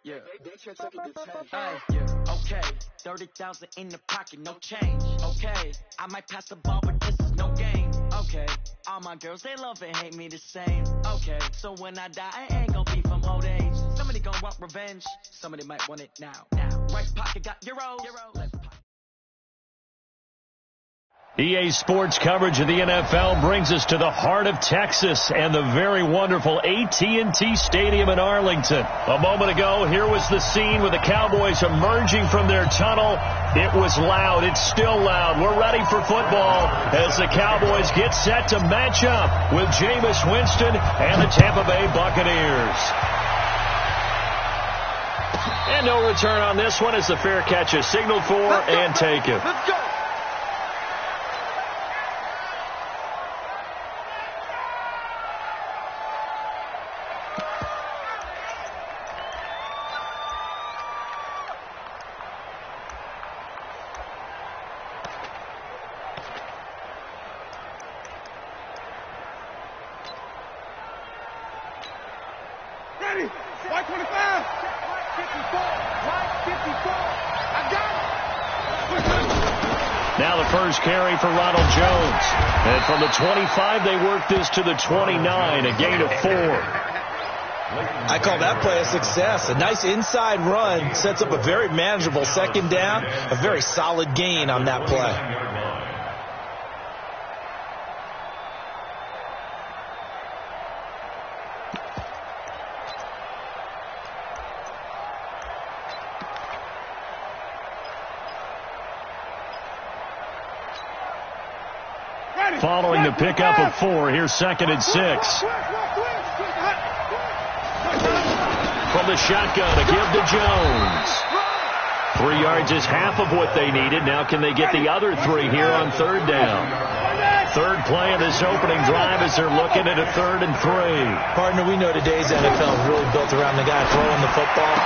Yeah, yeah, okay. 30,000 in the pocket, no change. Okay, I might pass the ball, but this is no game. Okay, all my girls, they love and hate me the same. Okay, so when I die, I ain't gonna be from old age. Somebody gonna want revenge, somebody might want it now. Right pocket got euros, left pocket. EA Sports coverage of the NFL brings us to the heart of Texas and the very wonderful AT&T Stadium in Arlington. A moment ago, here was the scene with the Cowboys emerging from their tunnel. It was loud. It's still loud. We're ready for football as the Cowboys get set to match up with Jameis Winston and the Tampa Bay Buccaneers. And no return on this one as the fair catch is signaled for and taken. Let's go! Ready, white 25, white 54, I got it. Now the first carry for Ronald Jones. And from the 25, they work this to the 29, a gain of 4. I call that play a success. A nice inside run sets up a very manageable second down, a very solid gain on that play. Following the pickup of 4, here's 2nd and 6. From the shotgun, a give to Jones. 3 yards is half of what they needed. Now can they get the other 3 here on 3rd down? Third play of this opening drive as they're looking at a 3rd and 3. Partner, we know today's NFL is really built around the guy throwing the football.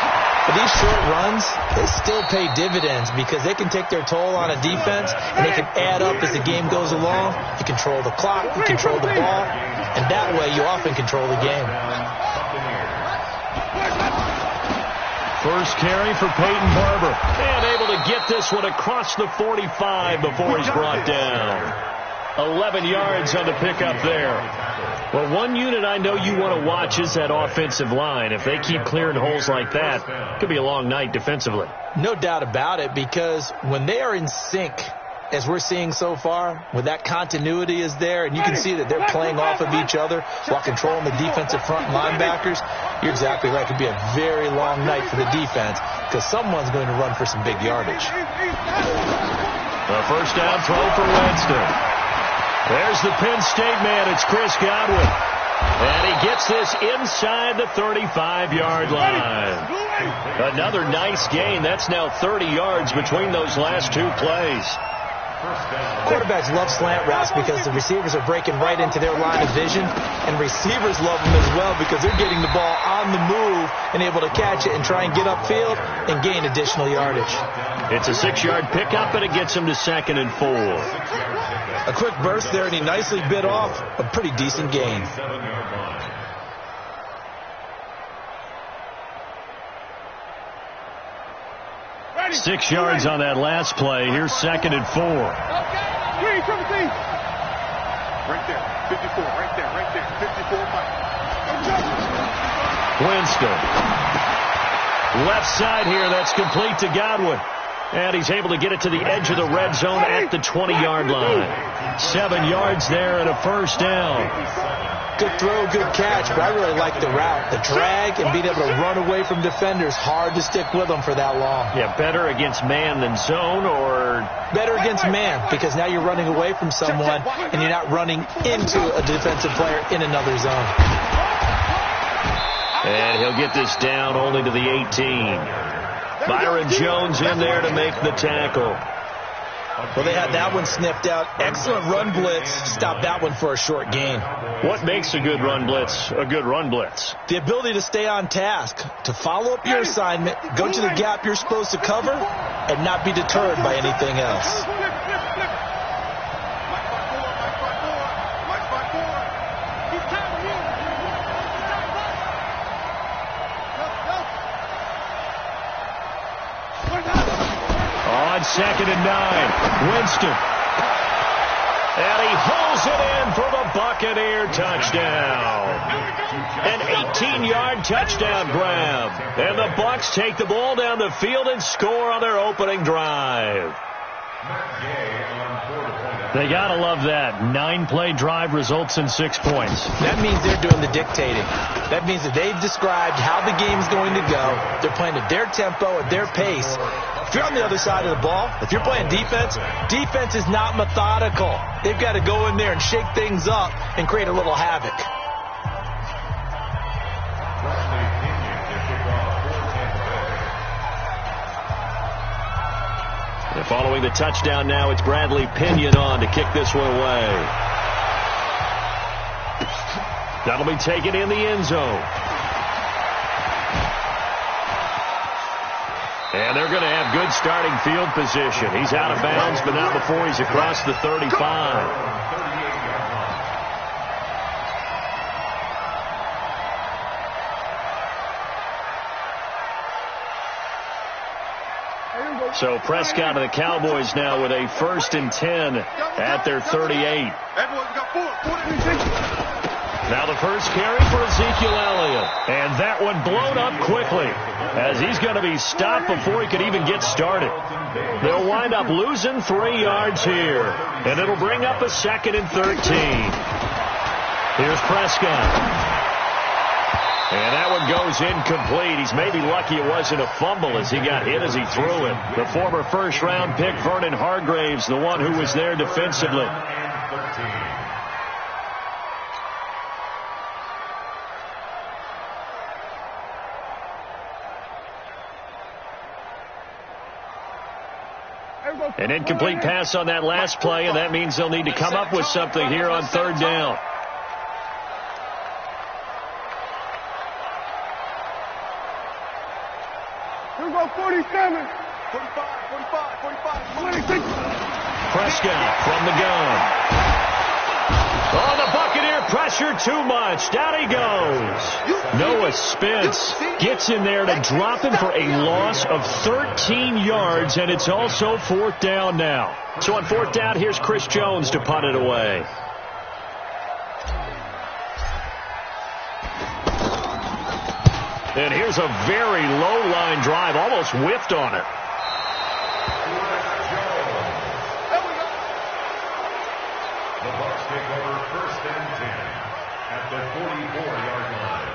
But these short runs, they still pay dividends because they can take their toll on a defense and they can add up as the game goes along. You control the clock, you control the ball, and that way you often control the game. First carry for Peyton Barber. And able to get this one across the 45 before he's brought down. 11 yards on the pickup there. Well, one unit I know you want to watch is that offensive line. If they keep clearing holes like that, it could be a long night defensively. No doubt about it, because when they are in sync, as we're seeing so far, when that continuity is there, and you can see that they're playing off of each other while controlling the defensive front linebackers, you're exactly right. It could be a very long night for the defense because someone's going to run for some big yardage. The first down throw for Winston. There's the Penn State man. It's Chris Godwin. And he gets this inside the 35-yard line. Another nice gain. That's now 30 yards between those last 2 plays. Quarterbacks love slant routes because the receivers are breaking right into their line of vision, and receivers love them as well because they're getting the ball on the move and able to catch it and try and get upfield and gain additional yardage. It's a 6-yard pickup, and it gets him to 2nd and 4. A quick burst there, and he nicely bit off a pretty decent gain. Ready. 6 yards on that last play. Here's 2nd and 4. Right there, 54, right there, 54, Winston. Left side here, that's complete to Godwin. And he's able to get it to the edge of the red zone at the 20-yard line. 7 yards there and a first down. Good throw, good catch, but I really like the route. The drag and being able to run away from defenders, hard to stick with them for that long. Yeah, better against man than zone, or better against man, because now you're running away from someone and you're not running into a defensive player in another zone. And he'll get this down only to the 18. Byron Jones in there to make the tackle. Well, they had that one sniffed out. Excellent run blitz. Stopped that one for a short gain. What makes a good run blitz a good run blitz? The ability to stay on task, to follow up your assignment, go to the gap you're supposed to cover, and not be deterred by anything else. 2nd and 9. Winston. And he hauls it in for the Buccaneer touchdown. An 18-yard touchdown grab. And the Bucs take the ball down the field and score on their opening drive. They got to love that. 9-play drive results in 6 points. That means they're doing the dictating. That means that they've described how the game's going to go. They're playing at their tempo, at their pace. If you're on the other side of the ball, if you're playing defense, defense is not methodical. They've got to go in there and shake things up and create a little havoc. And following the touchdown now, it's Bradley Pinion on to kick this one away. That'll be taken in the end zone. And they're going to have good starting field position. He's out of bounds, but not before he's across the 35. So Prescott and the Cowboys now with a 1st and 10 at their 38. Now the first carry for Ezekiel Elliott. And that one blown up quickly as he's going to be stopped before he could even get started. They'll wind up losing 3 yards here. And it'll bring up a 2nd and 13. Here's Prescott. And that one goes incomplete. He's maybe lucky it wasn't a fumble as he got hit as he threw it. The former first-round pick, Vernon Hargreaves, the one who was there defensively. An incomplete pass on that last play, and that means they'll need to come up with something here on 3rd down. Here we go, 47. 45, 26. Prescott from the gun. Oh, the Buccaneer pressure too much. Down he goes. Noah Spence gets in there to drop him for a loss of 13 yards, and it's also 4th down now. So on 4th down, here's Chris Jones to punt it away. And here's a very low-line drive, almost whiffed on it. The Bucs take over 1st and 10 at the 44-yard line.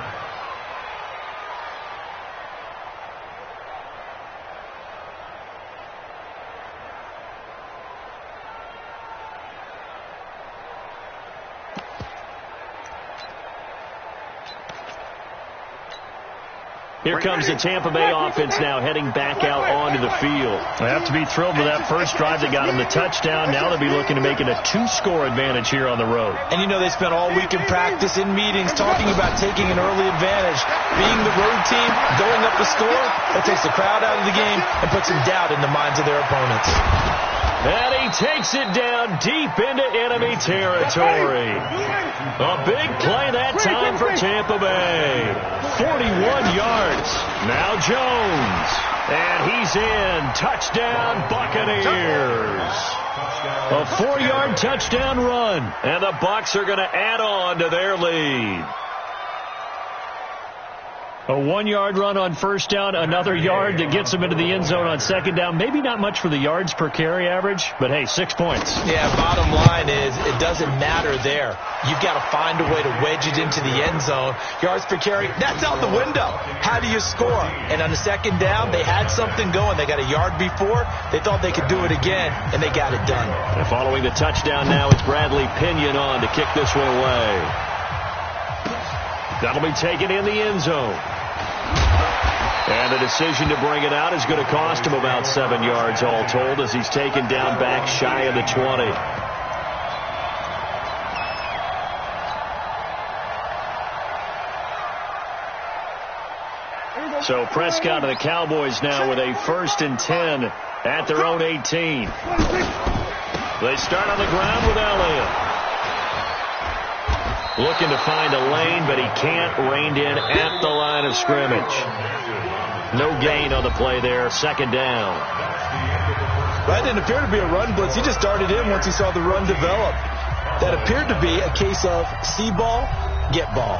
Here comes the Tampa Bay offense now heading back out onto the field. They have to be thrilled with that first drive that got them the touchdown. Now they'll be looking to make it a 2-score advantage here on the road. And you know they spent all week in practice, in meetings, talking about taking an early advantage. Being the road team, going up the score, that takes the crowd out of the game and puts some doubt in the minds of their opponents. And he takes it down deep into enemy territory. A big play that time for Tampa Bay. 41 yards. Now Jones. And he's in. Touchdown, Buccaneers. A 4-yard touchdown run. And the Bucs are going to add on to their lead. A 1-yard run on 1st down, another yard that gets them into the end zone on 2nd down. Maybe not much for the yards per carry average, but hey, 6 points. Yeah, bottom line is it doesn't matter there. You've got to find a way to wedge it into the end zone. Yards per carry, that's out the window. How do you score? And on the 2nd down, they had something going. They got a yard before. They thought they could do it again, and they got it done. And following the touchdown now, it's Bradley Pinion on to kick this one away. That'll be taken in the end zone. And the decision to bring it out is going to cost him about 7 yards all told as he's taken down back shy of the 20. So Prescott and the Cowboys now with a 1st and 10 at their own 18. They start on the ground with Elliott. Looking to find a lane, but he can't. Reined in at the line of scrimmage. No gain on the play there. 2nd down. That didn't appear to be a run blitz. He just darted in once he saw the run develop. That appeared to be a case of see ball, get ball.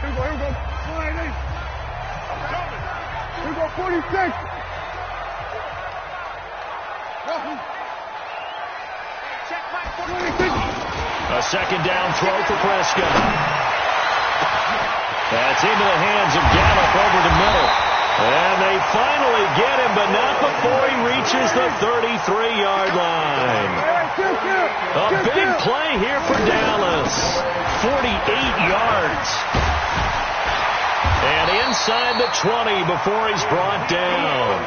Here we go. 46. A second down throw for Prescott. That's into the hands of Gallup over the middle. And they finally get him, but not before he reaches the 33-yard line. A big play here for Dallas. 48 yards. And inside the 20 before he's brought down.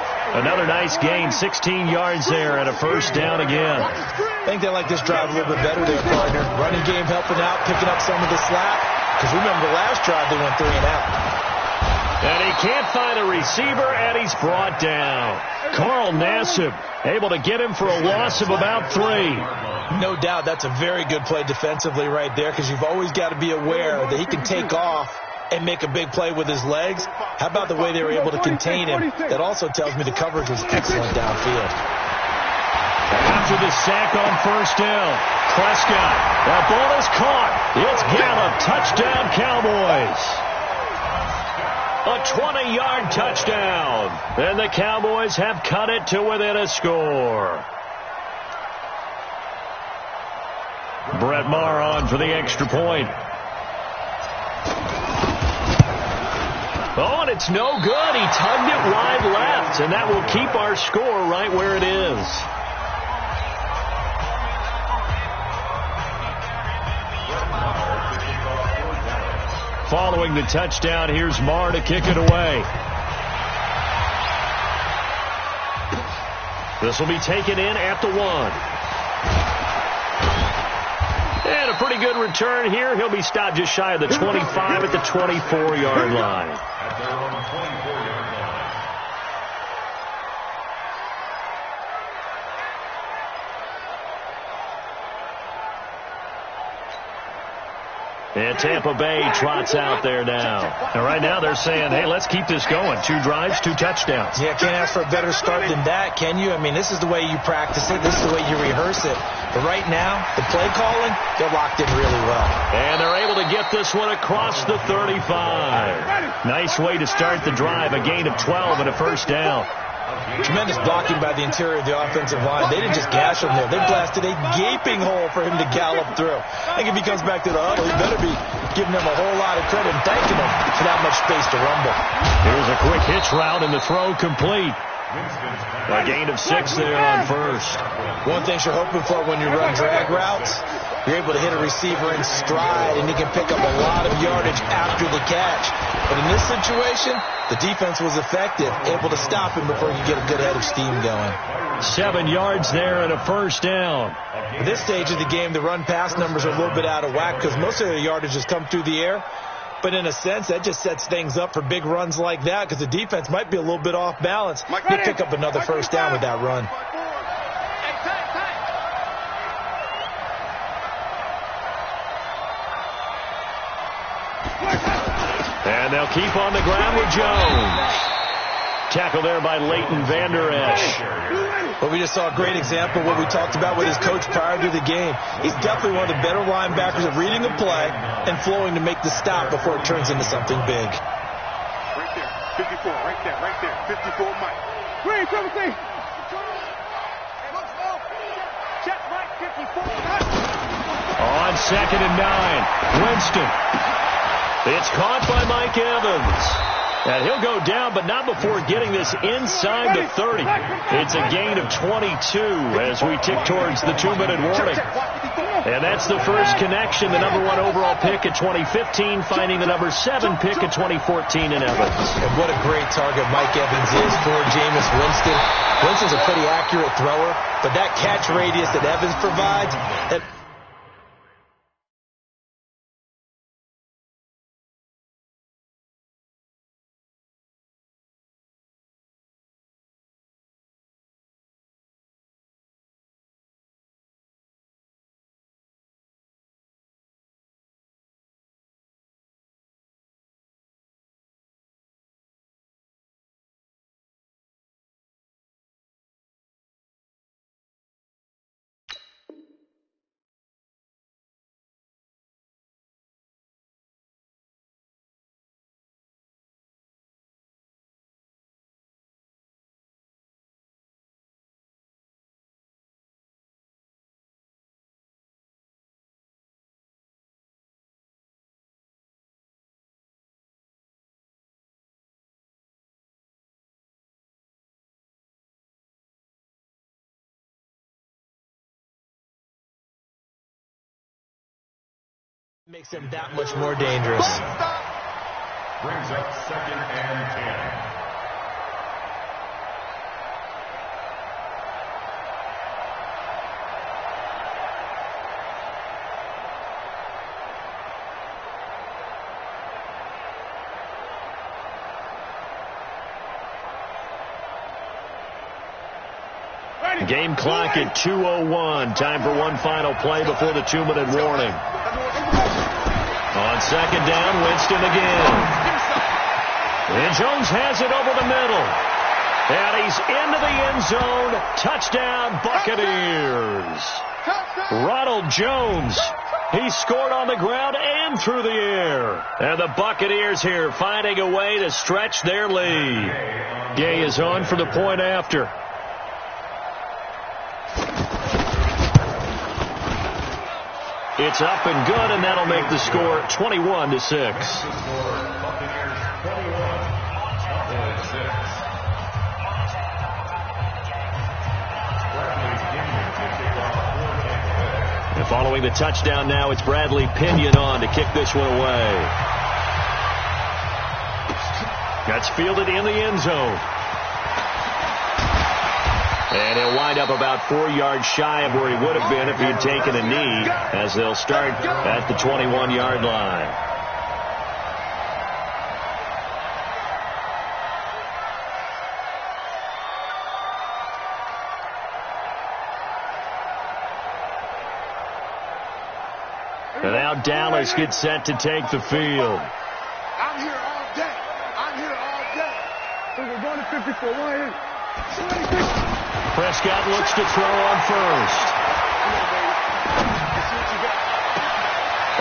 Another nice gain, 16 yards there and a first down again. I think they like this drive a little bit better there, partner. Running game helping out, picking up some of the slack. Because remember the last drive they went 3 and out. And he can't find a receiver, and he's brought down. Carl Nassib able to get him for a loss of about 3. No doubt that's a very good play defensively right there, because you've always got to be aware that he can take off and make a big play with his legs. How about the way they were able to contain him? That also tells me the coverage was excellent downfield. After the sack on first down, Prescott, that ball is caught. It's Gallup, touchdown Cowboys. A 20-yard touchdown. And the Cowboys have cut it to within a score. Brett Maher on for the extra point. Oh, and it's no good. He tugged it wide left, and that will keep our score right where it is. Following the touchdown, here's Maher to kick it away. This will be taken in at the 1. And a pretty good return here. He'll be stopped just shy of the 25 at the 24-yard line. At their own 24-yard line. And Tampa Bay trots out there now. And right now they're saying, hey, let's keep this going. 2 drives, 2 touchdowns. Yeah, can't ask for a better start than that, can you? I mean, this is the way you practice it. This is the way you rehearse it. But right now, the play calling, they're locked in really well. And they're able to get this one across the 35. Nice way to start the drive. A gain of 12 and a first down. Tremendous blocking by the interior of the offensive line. They didn't just gash him there. They blasted a gaping hole for him to gallop through. I think if he comes back to the huddle, he better be giving them a whole lot of credit and thanking them for that much space to rumble. Here's a quick hitch route and the throw complete. A gain of 6 there on first. One thing you're hoping for when you run drag routes, you're able to hit a receiver in stride, and he can pick up a lot of yardage after the catch. But in this situation, the defense was effective, able to stop him before you get a good head of steam going. 7 yards there and a first down. At this stage of the game, the run-pass numbers are a little bit out of whack because most of their yardage has come through the air. But in a sense, that just sets things up for big runs like that because the defense might be a little bit off balance. He'll pick up another first down with that run. And they'll keep on the ground with Jones. Tackle there by Leighton Vander Esch. But we just saw a great example of what we talked about with his coach prior to the game. He's definitely one of the better linebackers at reading a play and flowing to make the stop before it turns into something big. Right there. 54. Right there. 54 Mike. Green, 17. Check right, 54. On 2nd and 9. Winston. It's caught by Mike Evans. And he'll go down, but not before getting this inside the 30. It's a gain of 22 as we tick towards the 2-minute warning. And that's the first connection, the number 1 overall pick at 2015, finding the number 7 pick at 2014 in Evans. And what a great target Mike Evans is for Jameis Winston. Winston's a pretty accurate thrower, but that catch radius that Evans provides, that Makes them that much more dangerous. Brings up 2nd and 10. Game clock at 2:01. Time for one final play before the 2-minute warning. On 2nd down, Winston again. And Jones has it over the middle. And he's into the end zone. Touchdown, Buccaneers. Ronald Jones. He scored on the ground and through the air. And the Buccaneers here finding a way to stretch their lead. Gay is on for the point after. It's up and good, and that'll make the score 21-6. And following the touchdown now, it's Bradley Pinion on to kick this one away. That's fielded in the end zone. And he'll wind up about 4 yards shy of where he would have been if he had taken a knee, as they'll start at the 21-yard line. And now Dallas gets set to take the field. I'm here all day. I'm here all day. So we're going to 54. One here. Prescott looks to throw on first.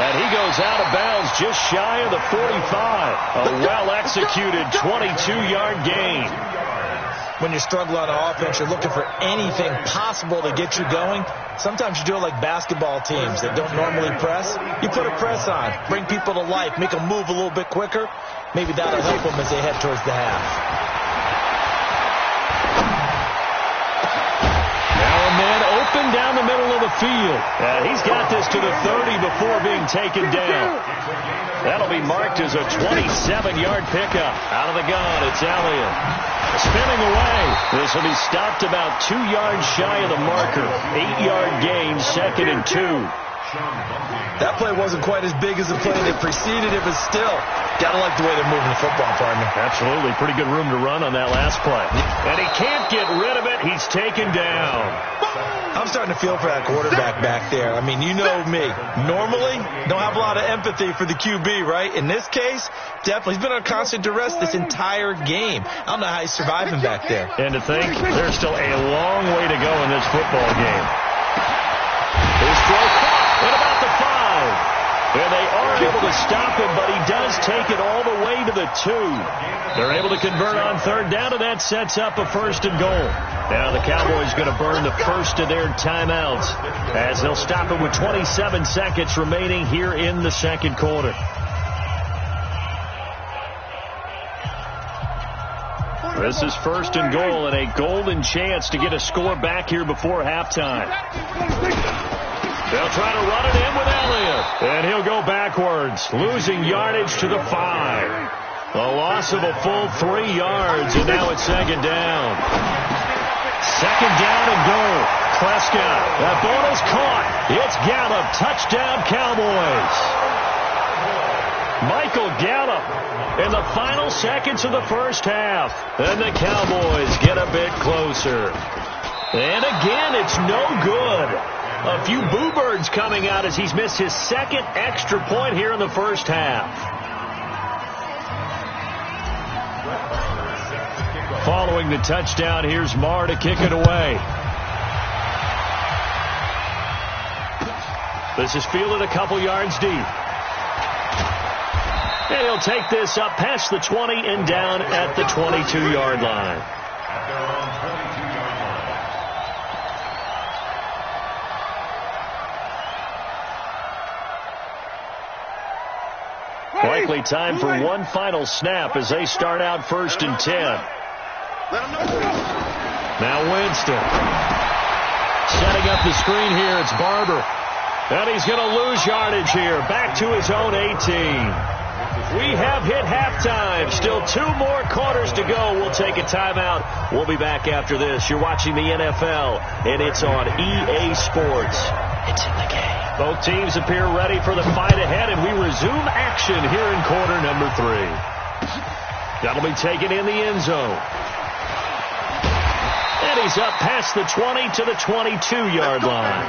And he goes out of bounds just shy of the 45. A well-executed 22-yard gain. When you struggle on offense, you're looking for anything possible to get you going. Sometimes you do it like basketball teams that don't normally press. You put a press on, bring people to life, make them move a little bit quicker. Maybe that'll help them as they head towards the half. Open down the middle of the field. He's got this to the 30 before being taken down. That'll be marked as a 27-yard pickup. Out of the gun, it's Elliott. Spinning away. This will be stopped about 2 yards shy of the marker. 8-yard gain, 2nd and 2. That play wasn't quite as big as the play that preceded it, but still, gotta like the way they're moving the football, partner. Absolutely. Pretty good room to run on that last play. And he can't get rid of it. He's taken down. I'm starting to feel for that quarterback back there. I mean, you know me. Normally, don't have a lot of empathy for the QB, right? In this case, definitely. He's been on constant duress this entire game. I don't know how he's surviving back there. And to think, there's still a long way to go in this football game. His throw caught at about the 5. And they are able to stop him, but he does take it all the way to the 2. They're able to convert on 3rd down, and that sets up a 1st and goal. Now the Cowboys going to burn the first of their timeouts as they'll stop it with 27 seconds remaining here in the 2nd quarter. This is 1st and goal and a golden chance to get a score back here before halftime. They'll try to run it in with Elliott. And he'll go backwards, losing yardage to the 5. A loss of a full 3 yards, and now it's 2nd down. 2nd down and goal. Prescott. That ball is caught. It's Gallup. Touchdown, Cowboys. Michael Gallup in the final seconds of the first half. And the Cowboys get a bit closer. And again, it's no good. A few boo birds coming out as he's missed his 2nd extra point here in the first half. Following the touchdown, here's Marr to kick it away. This is fielded a couple yards deep. And he'll take this up past the 20 and down at the 22-yard line. At their own 22-yard line. Likely time for one final snap as they start out 1st and 10. Now Winston. Setting up the screen here, it's Barber. And he's going to lose yardage here. Back to his own 18. We have hit halftime. Still 2 more quarters to go. We'll take a timeout. We'll be back after this. You're watching the NFL, and it's on EA Sports. It's in the game. Both teams appear ready for the fight ahead, and we resume action here in quarter number 3. That'll be taken in the end zone. And he's up past the 20 to the 22-yard line.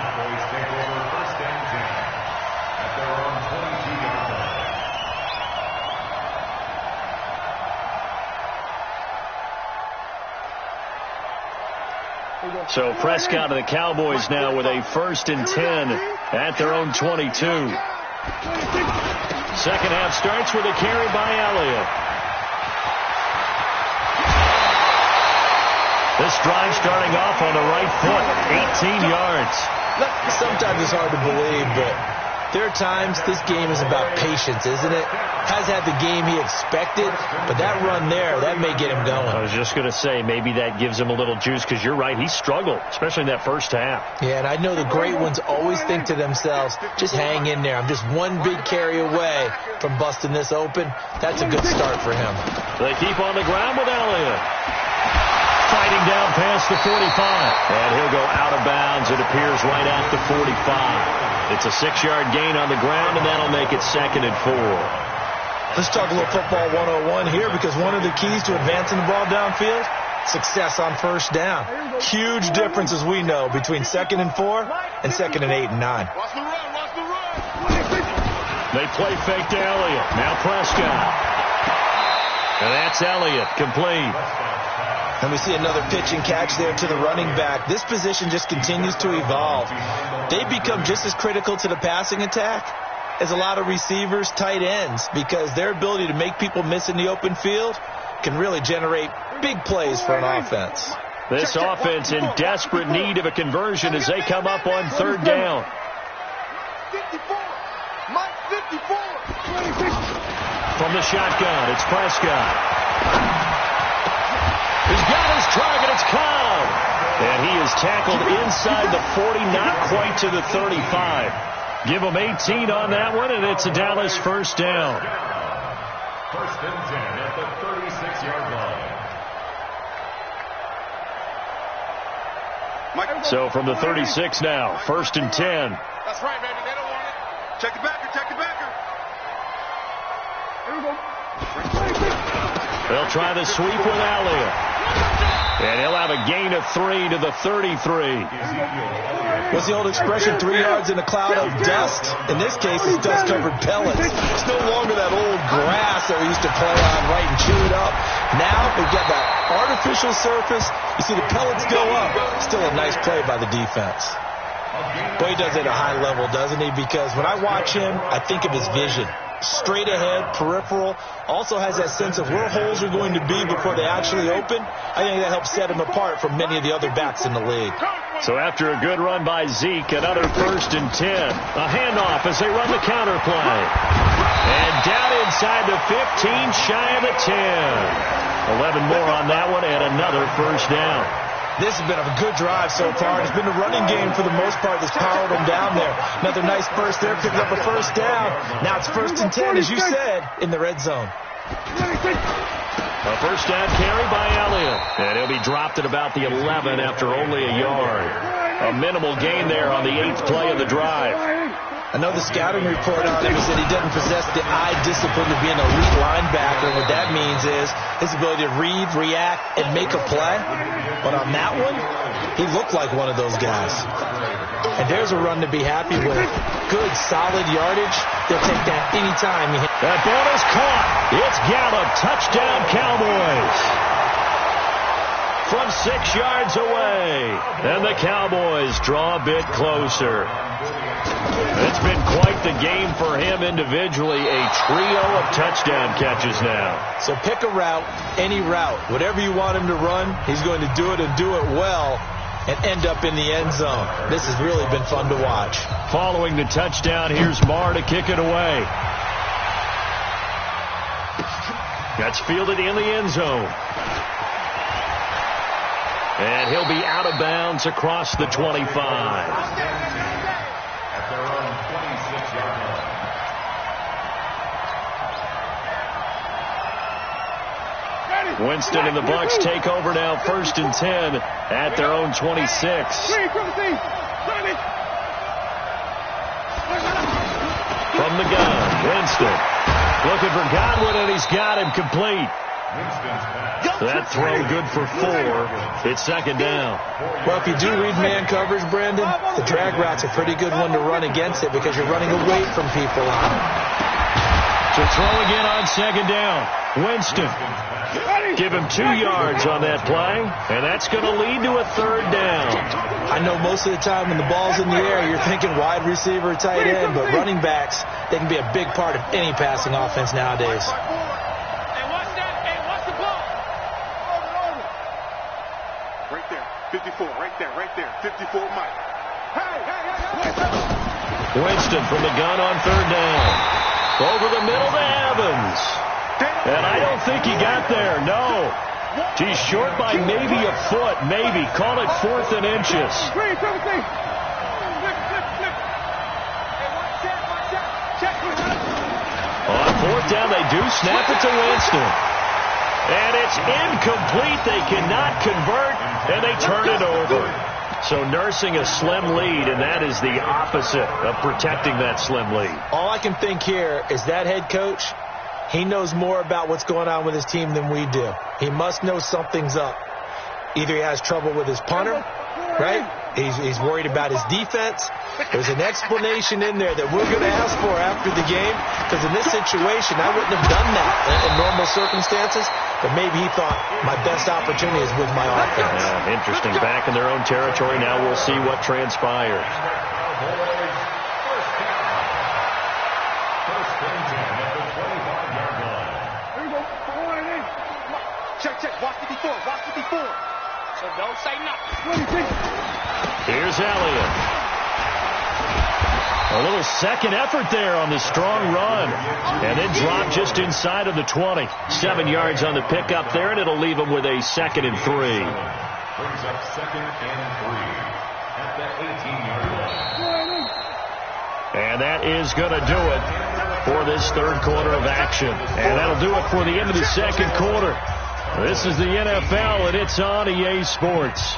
So Prescott and the Cowboys now with a 1st and 10 at their own 22. Second half starts with a carry by Elliott. This drive starting off on the right foot, 18 yards. Sometimes it's hard to believe, but there are times this game is about patience, isn't it? Has had the game he expected, but that run there, that may get him going. I was just going to say, maybe that gives him a little juice, because you're right, he struggled, especially in that first half. Yeah, and I know the great ones always think to themselves, just hang in there. I'm just one big carry away from busting this open. That's a good start for him. They keep on the ground with Elliott. Fighting down past the 45. And he'll go out of bounds, it appears, right at the 45. It's a 6-yard gain on the ground, and that'll make it 2nd and 4. Let's talk a little football 101 here, because one of the keys to advancing the ball downfield, success on first down. Huge difference, as we know, between 2nd and 4 and 2nd and 8 and 9. Watch the run, watch the run. They play fake to Elliott. Now Prescott. And that's Elliott, complete. And we see another pitch and catch there to the running back. This position just continues to evolve. They become just as critical to the passing attack as a lot of receivers, tight ends, because their ability to make people miss in the open field can really generate big plays for an offense. This offense in desperate need of a conversion as they come up on 3rd down. 54. Mike 54. 26. From the shotgun, it's Prescott. He's got his target, it's Cobb. And he is tackled inside the 40, not quite to the 35. Give him 18 on that one, and it's a Dallas 1st down. 1st and 10 at the 36-yard line. So from the 36 now, 1st and 10. That's right, baby. They don't want it. Check the backer, check the backer. Here we go. They'll try the sweep with Elliott. And he'll have a gain of 3 to the 33. What's the old expression, 3 yards in a cloud of dust? In this case, it's dust-covered pellets. It's no longer that old grass that we used to play on, right, and chew it up. Now we get that artificial surface. You see the pellets go up. Still a nice play by the defense. Boy, he does it at a high level, doesn't he? Because when I watch him, I think of his vision. Straight ahead, peripheral, also has that sense of where holes are going to be before they actually open. I think that helps set him apart from many of the other backs in the league. So after a good run by Zeke, another 1st and 10. A handoff as they run the counter play. And down inside the 15, shy of the 10. 11 more on that one, and another 1st down. This has been a good drive so far. It's been the running game for the most part that's powered them down there. Another nice burst there, picking up a 1st down. Now it's 1st and 10, as you said, in the red zone. A 1st down carry by Elliott. And he'll be dropped at about the 11 after only a yard. A minimal gain there on the 8th play of the drive. I know the scouting report on him is that he doesn't possess the eye discipline to be an elite linebacker. What that means is his ability to read, react, and make a play. But on that one, he looked like one of those guys. And there's a run to be happy with. Good, solid yardage. They'll take that anytime. That ball is caught. It's Gallup. Touchdown, Cowboys. From 6 yards away. And the Cowboys draw a bit closer. It's been quite the game for him individually. A trio of touchdown catches now. So pick a route, any route. Whatever you want him to run, he's going to do it and do it well and end up in the end zone. This has really been fun to watch. Following the touchdown, here's Marr to kick it away. That's fielded in the end zone. And he'll be out of bounds across the 25. At their own Winston and the Bucs take over now, 1st and 10 at their own 26. From the gun, Winston looking for Godwin, and he's got him complete. That throw good for 4. It's 2nd down. Well, if you do read man coverage, Brandon, the drag route's a pretty good one to run against it because you're running away from people on it. To throw again on 2nd down. Winston. Give him 2 yards on that play, and that's going to lead to a 3rd down. I know most of the time when the ball's in the air, you're thinking wide receiver, tight end, but running backs, they can be a big part of any passing offense nowadays. Right there, 54, right there, 54, Mike. Winston from the gun on 3rd down. Over the middle to Evans. And I don't think he got there, no. He's short by maybe a foot, maybe. Call it 4th and inches. On 4th down, they do snap it to Winston. And it's incomplete. They cannot convert, and they turn it over. So nursing a slim lead, and that is the opposite of protecting that slim lead. All I can think here is that head coach, he knows more about what's going on with his team than we do. He must know something's up. Either he has trouble with his punter, right? He's worried about his defense. There's an explanation in there that we're going to ask for after the game, because in this situation, I wouldn't have done that in normal circumstances, but maybe he thought my best opportunity is with my offense. Yeah, interesting. Back in their own territory. Now we'll see what transpires. Check, watch the before. So don't say nothing. Here's Elliott. A little second effort there on the strong run. And then drop just inside of the 20. 7 yards on the pickup there, and it'll leave them with a 2nd and 3. Brings up 2nd and 3 at the 18-yard line. And that is going to do it for this 3rd quarter of action. And that'll do it for the end of the 2nd quarter. This is the NFL, and it's on EA Sports.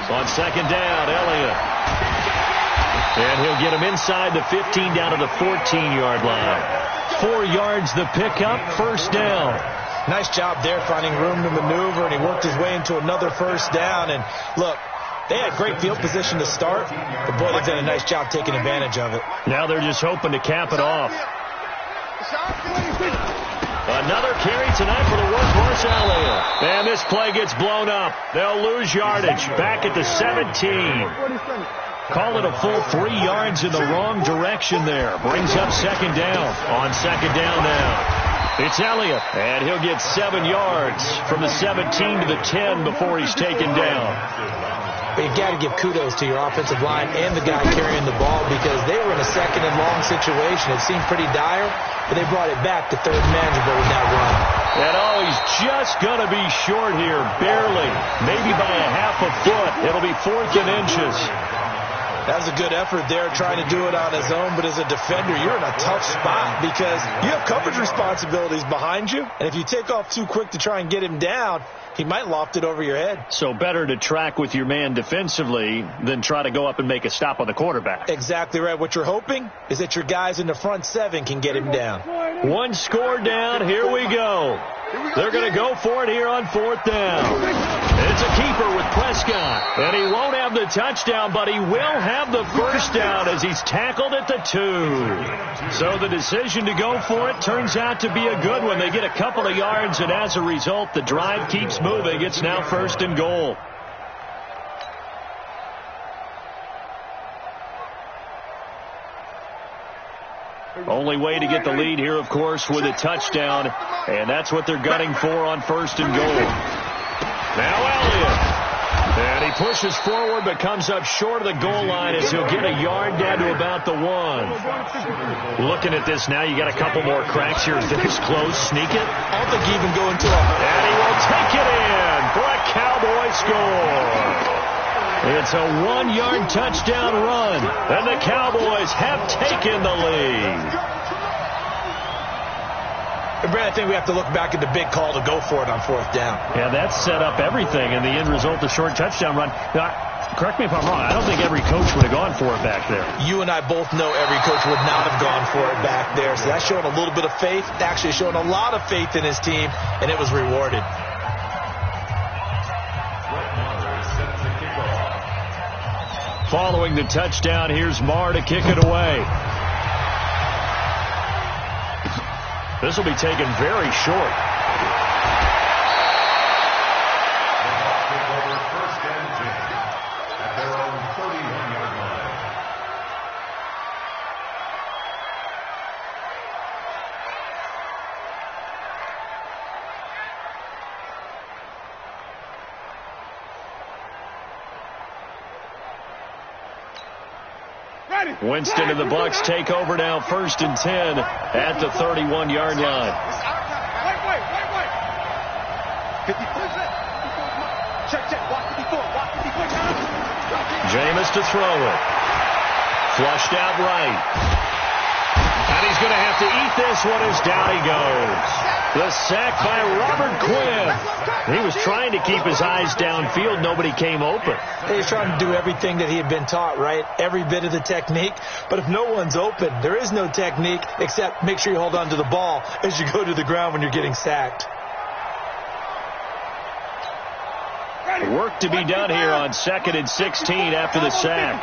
On 2nd down, Elliott. And he'll get him inside the 15 down to the 14-yard line. 4 yards the pickup, 1st down. Nice job there finding room to maneuver, and he worked his way into another 1st down. And look, they had great field position to start, but boy, they've done a nice job taking advantage of it. Now they're just hoping to cap it off. Another carry tonight for the workhorse Elliott. And this play gets blown up. They'll lose yardage. Back at the 17. Call it a full 3 yards in the wrong direction there. Brings up 2nd down. On 2nd down now. It's Elliott, and he'll get 7 yards from the 17 to the 10 before he's taken down. But you've got to give kudos to your offensive line and the guy carrying the ball, because they were in a 2nd and long situation. It seemed pretty dire, but they brought it back to 3rd manageable with that run. And he's just going to be short here, barely, maybe by a half a foot. It'll be 4th and inches. That was a good effort there, trying to do it on his own. But as a defender, you're in a tough spot because you have coverage responsibilities behind you. And if you take off too quick to try and get him down, he might loft it over your head. So better to track with your man defensively than try to go up and make a stop on the quarterback. Exactly right. What you're hoping is that your guys in the front 7 can get him down. 1 score down. Here we go. They're going to go for it here on 4th down. It's a keeper with Prescott. And he won't have the touchdown, but he will have the 1st down as he's tackled at the 2. So the decision to go for it turns out to be a good one. They get a couple of yards, and as a result, the drive keeps moving. It's now 1st and goal. Only way to get the lead here, of course, with a touchdown, and that's what they're gunning for on 1st and goal. Now Elliott, and he pushes forward but comes up short of the goal line as he'll get a yard down to about the 1. Looking at this now, you got a couple more cracks here. This close, sneak it. I don't think he even go into a... And he will take it in for a Cowboy score. It's a 1-yard touchdown run, and the Cowboys have taken the lead. And Brad, I think we have to look back at the big call to go for it on 4th down. Yeah, that set up everything, and the end result, the short touchdown run. Now, correct me if I'm wrong, I don't think every coach would have gone for it back there. You and I both know every coach would not have gone for it back there, so that's showing a little bit of faith, actually showing a lot of faith in his team, and it was rewarded. Following the touchdown, here's Marr to kick it away. This will be taken very short. First and 10 at their own 31-yard line. Winston and the Bucs take over now, 1st and 10 at the 31-yard line. Wait. 50%. Check. Walk 54. Jameis to throw it. Flushed out right. And he's going to have to eat this one as down he goes. The sack by Robert Quinn. He was trying to keep his eyes downfield. Nobody came open. He was trying to do everything that he had been taught, right? Every bit of the technique. But if no one's open, there is no technique except make sure you hold on to the ball as you go to the ground when you're getting sacked. Work to be done here on 2nd and 16 after the sack.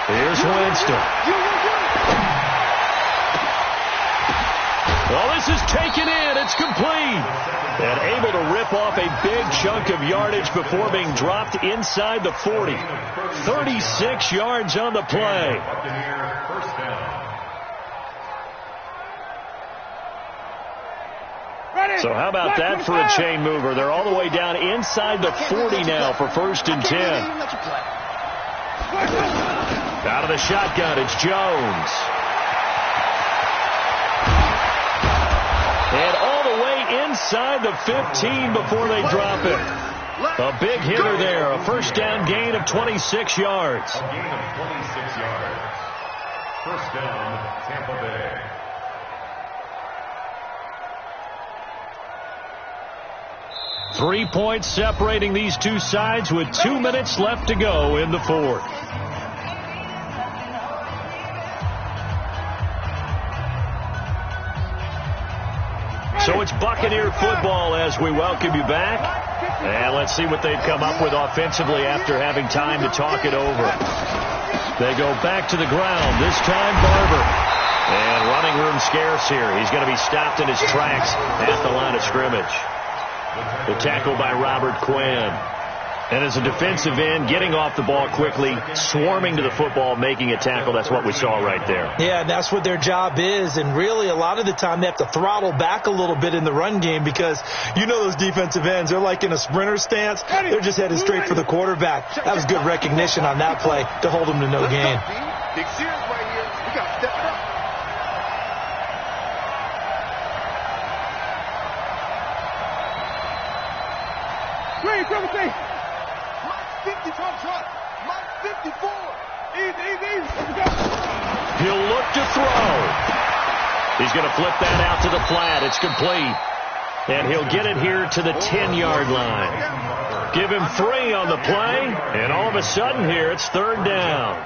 Here's Winston. Well, this is taken in. It's complete. And able to rip off a big chunk of yardage before being dropped inside the 40. 36 yards on the play. So how about that for a chain mover? They're all the way down inside the 40 now for 1st and 10. Out of the shotgun, it's Jones. And all the way inside the 15 before they drop it. A big hitter there, a 1st down gain of 26 yards. A gain of 26 yards. 1st down, Tampa Bay. Three points separating these two sides with 2 minutes left to go in the 4th. So it's Buccaneer football as we welcome you back. And let's see what they've come up with offensively after having time to talk it over. They go back to the ground, this time Barber. And running room scarce here. He's going to be stopped in his tracks at the line of scrimmage. The tackle by Robert Quinn. And as a defensive end, getting off the ball quickly, swarming to the football, making a tackle. That's what we saw right there. Yeah, and that's what their job is. And really, a lot of the time, they have to throttle back a little bit in the run game because you know those defensive ends, they're like in a sprinter stance. They're just headed straight for the quarterback. That was good recognition on that play to hold them to no gain. Big series right here. We got to step it up. Green, come with me. 50 from truck. Mike 54. Easy. Let's go. He'll look to throw. He's going to flip that out to the flat. It's complete. And he'll get it here to the 10-yard line. Give him 3 on the play. And all of a sudden here, it's 3rd down.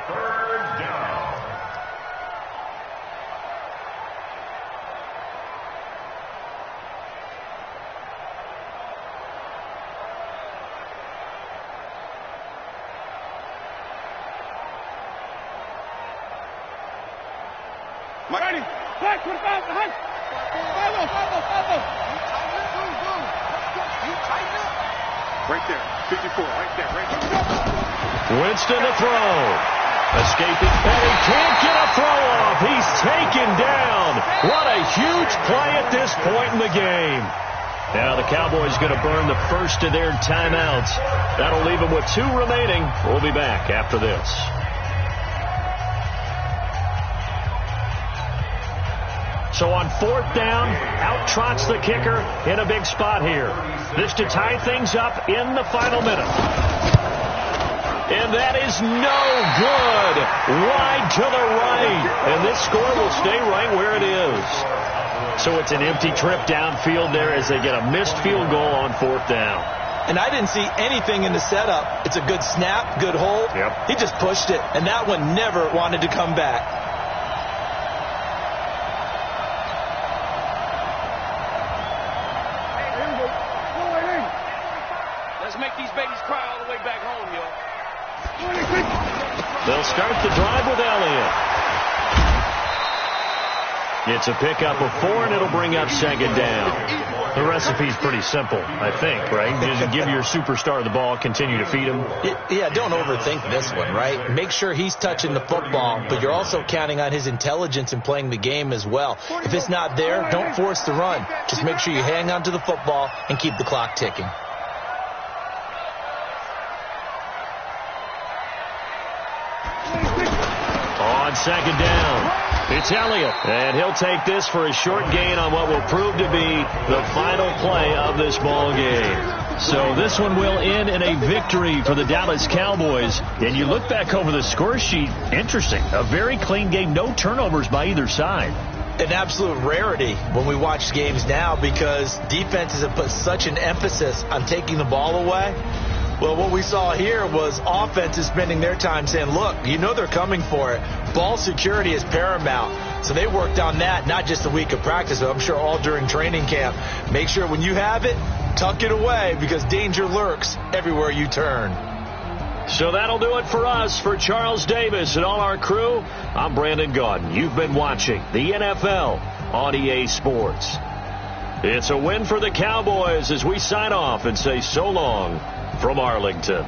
Ready. Back, 25, behind. Follow. You tighten up. Right there. 54, right there. Winston to throw. Escaping Petty, can't get a throw off. He's taken down. What a huge play at this point in the game. Now the Cowboys going to burn the first of their timeouts. That'll leave them with 2 remaining. We'll be back after this. So on 4th down, out trots the kicker in a big spot here. This to tie things up in the final minute. And that is no good. Wide to the right. And this score will stay right where it is. So it's an empty trip downfield there as they get a missed field goal on 4th down. And I didn't see anything in the setup. It's a good snap, good hold. Yep. He just pushed it, and that one never wanted to come back. Let's make these babies cry all the way back home, yo. They'll start the drive with Elliott. It's a pickup of 4, and it'll bring up 2nd down. The recipe's pretty simple, I think, right? Just give your superstar the ball, continue to feed him. Yeah, don't overthink this one, right? Make sure he's touching the football, but you're also counting on his intelligence in playing the game as well. If it's not there, don't force the run. Just make sure you hang on to the football and keep the clock ticking. On 2nd down, it's Elliott, and he'll take this for a short gain on what will prove to be the final play of this ball game. So this one will end in a victory for the Dallas Cowboys. And you look back over the score sheet, interesting. A very clean game, no turnovers by either side. An absolute rarity when we watch games now because defenses have put such an emphasis on taking the ball away. Well, what we saw here was offenses spending their time saying, look, you know they're coming for it. Ball security is paramount. So they worked on that, not just a week of practice, but I'm sure all during training camp. Make sure when you have it, tuck it away because danger lurks everywhere you turn. So that'll do it for us. For Charles Davis and all our crew, I'm Brandon Gaudin. You've been watching the NFL on EA Sports. It's a win for the Cowboys as we sign off and say so long from Arlington.